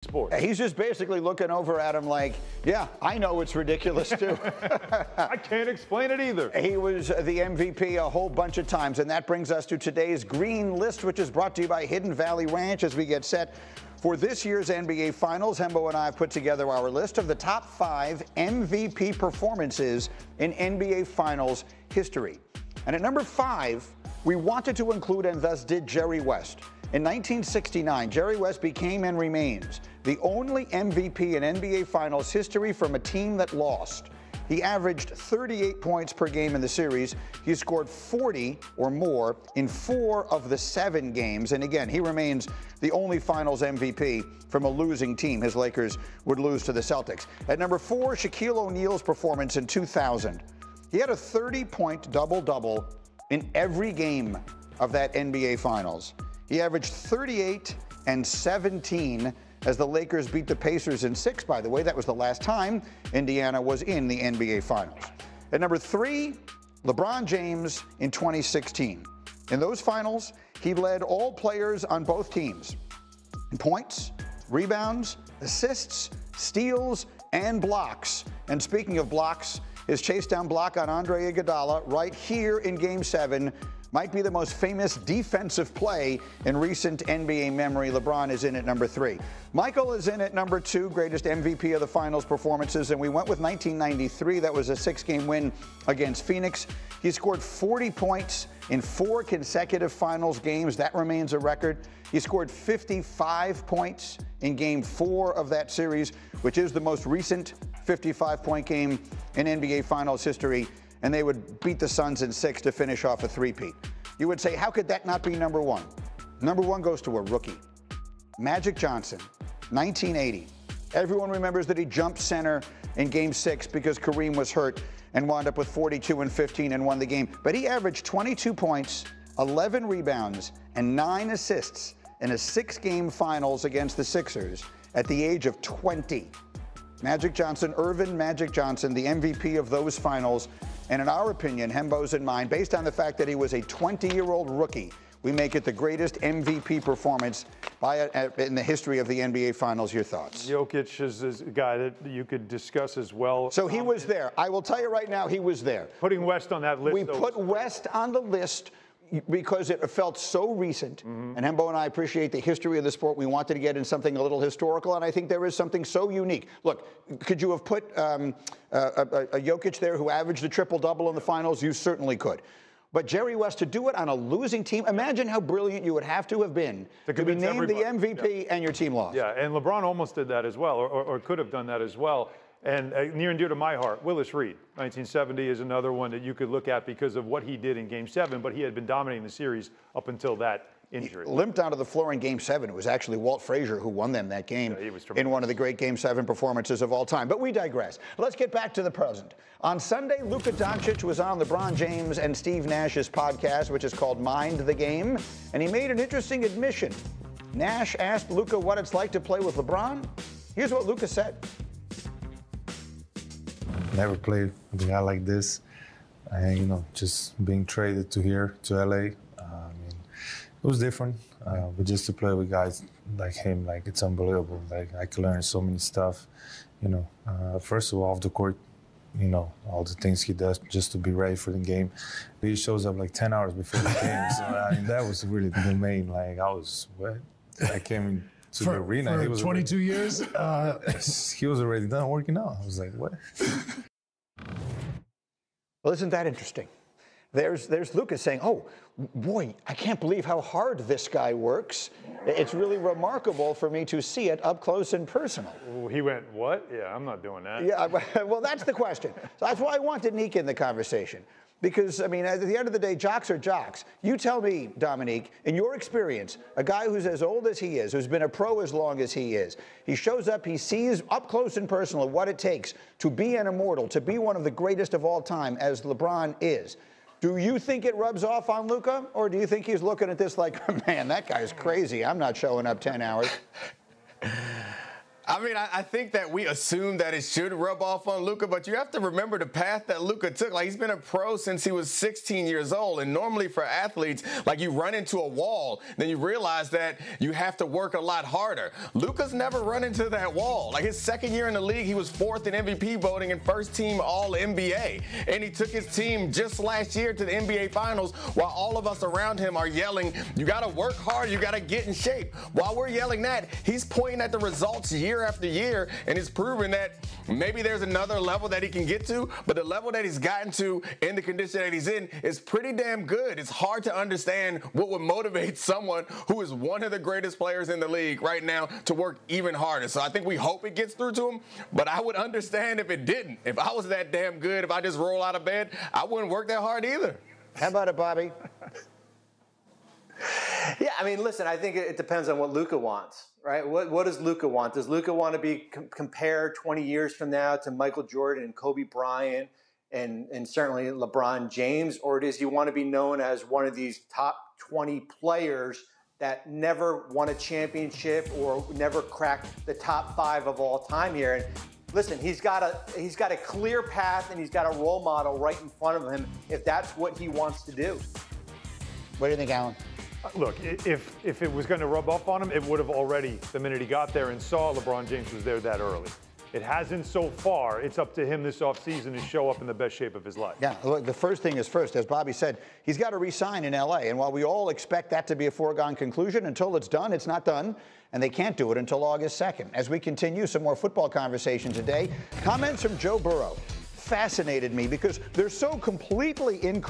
sports. He's just basically looking over at him like, yeah, I know it's ridiculous too. I can't explain it either. He was the MVP a whole bunch of times, and that brings us to today's Green List, which is brought to you by Hidden Valley Ranch as we get set for this year's NBA Finals. Hembo and I have put together our list of the top 5 MVP performances in NBA Finals history. And at number 5, we wanted to include, and thus did, Jerry West. In 1969, Jerry West became and remains the only MVP in NBA Finals history from a team that lost. He averaged 38 points per game in the series. He scored 40 or more in 4 of the 7 games. And again, he remains the only Finals MVP from a losing team. His Lakers would lose to the Celtics. At number 4, Shaquille O'Neal's performance in 2000. He had a 30-point double-double in every game of that NBA Finals. He averaged 38 and 17 as the Lakers beat the Pacers in 6, by the way. That was the last time Indiana was in the NBA Finals. At number 3, LeBron James in 2016. In those finals, he led all players on both teams in points, rebounds, assists, steals, and blocks. And speaking of blocks, his chase down block on Andre Iguodala right here in Game 7 might be the most famous defensive play in recent NBA memory. LeBron is in at number 3. Michael is in at number 2, greatest MVP of the Finals performances, and we went with 1993. That was a 6-game win against Phoenix. He scored 40 points in 4 consecutive Finals games. That remains a record. He scored 55 points in Game 4 of that series, which is the most recent 55-point game in NBA Finals history. And they would beat the Suns in 6 to finish off a three-peat. You would say, how could that not be number 1? Number 1 goes to a rookie. Magic Johnson, 1980. Everyone remembers that he jumped center in Game 6 because Kareem was hurt and wound up with 42 and 15 and won the game. But he averaged 22 points, 11 rebounds, and 9 assists in a 6-game finals against the Sixers at the age of 20. Magic Johnson, Irvin Magic Johnson, the MVP of those finals. And in our opinion, Hembo's and mine, based on the fact that he was a 20-year-old rookie, we make it the greatest MVP performance in the history of the NBA Finals. Your thoughts? Jokic is a guy that you could discuss as well. So he was there. I will tell you right now, he was there. Putting West on that list. We put West on the list because it felt so recent. And Hembo and I appreciate the history of the sport. We wanted to get in something a little historical, and I think there is something so unique. Look, could you have put a Jokic there who averaged a triple-double in the finals? You certainly could. But Jerry West, to do it on a losing team, imagine how brilliant you would have to have been to be named everybody the MVP and your team lost. Yeah, and LeBron almost did that as well, or could have done that as well. And near and dear to my heart, Willis Reed, 1970 is another one that you could look at because of what he did in Game 7, but he had been dominating the series up until that injury. He limped out of the floor in Game 7. It was actually Walt Frazier who won them that game in one of the great Game 7 performances of all time. But we digress. Let's get back to the present. On Sunday, Luka Doncic was on LeBron James and Steve Nash's podcast, which is called Mind the Game, and he made an interesting admission. Nash asked Luka what it's like to play with LeBron. Here's what Luka said. Never played with a guy like this, and just being traded to here to LA. It was different, but just to play with guys like him, like it's unbelievable. Like I could learn so many stuff. First of all, off the court, all the things he does just to be ready for the game. He shows up like 10 hours before the game, so that was really the main. Like I was wet. I came to the arena. For he was 22 already, years? he was already done working out. I was like, what? Well, isn't that interesting? There's Luka saying, oh, boy, I can't believe how hard this guy works. It's really remarkable for me to see it up close and personal. He went, what? Yeah, I'm not doing that. Yeah, well, that's the question. So that's why I wanted Nick in the conversation. Because, at the end of the day, jocks are jocks. You tell me, Dominique, in your experience, a guy who's as old as he is, who's been a pro as long as he is, he shows up, he sees up close and personal what it takes to be an immortal, to be one of the greatest of all time, as LeBron is. Do you think it rubs off on Luka, or do you think he's looking at this like, man, that guy's crazy. I'm not showing up 10 hours. I mean, I think that we assume that it should rub off on Luka, but you have to remember the path that Luka took. Like, he's been a pro since he was 16 years old, and normally for athletes, like, you run into a wall, then you realize that you have to work a lot harder. Luka's never run into that wall. Like, his second year in the league, he was 4th in MVP voting and first team All-NBA, and he took his team just last year to the NBA Finals while all of us around him are yelling, you got to work hard, you got to get in shape. While we're yelling that, he's pointing at the results year after year, and it's proven that maybe there's another level that he can get to, but the level that he's gotten to in the condition that he's in is pretty damn good. It's hard to understand what would motivate someone who is one of the greatest players in the league right now to work even harder. So I think we hope it gets through to him, but I would understand if it didn't. If I was that damn good, if I just roll out of bed, I wouldn't work that hard either. How about it, Bobby? Yeah, I mean, listen, I think it depends on what Luka wants, right? What does Luka want? Does Luka want to be compared 20 years from now to Michael Jordan and Kobe Bryant and certainly LeBron James? Or does he want to be known as one of these top 20 players that never won a championship or never cracked the top 5 of all time here? And listen, he's got a clear path and he's got a role model right in front of him if that's what he wants to do. What do you think, Alan? Look, if it was going to rub off on him, it would have already, the minute he got there and saw LeBron James was there that early. It hasn't so far. It's up to him this offseason to show up in the best shape of his life. Yeah, look, the first thing is first. As Bobby said, he's got to re-sign in L.A. And while we all expect that to be a foregone conclusion, until it's done, it's not done. And they can't do it until August 2nd. As we continue some more football conversation today, comments from Joe Burrow fascinated me because they're so completely incorrect.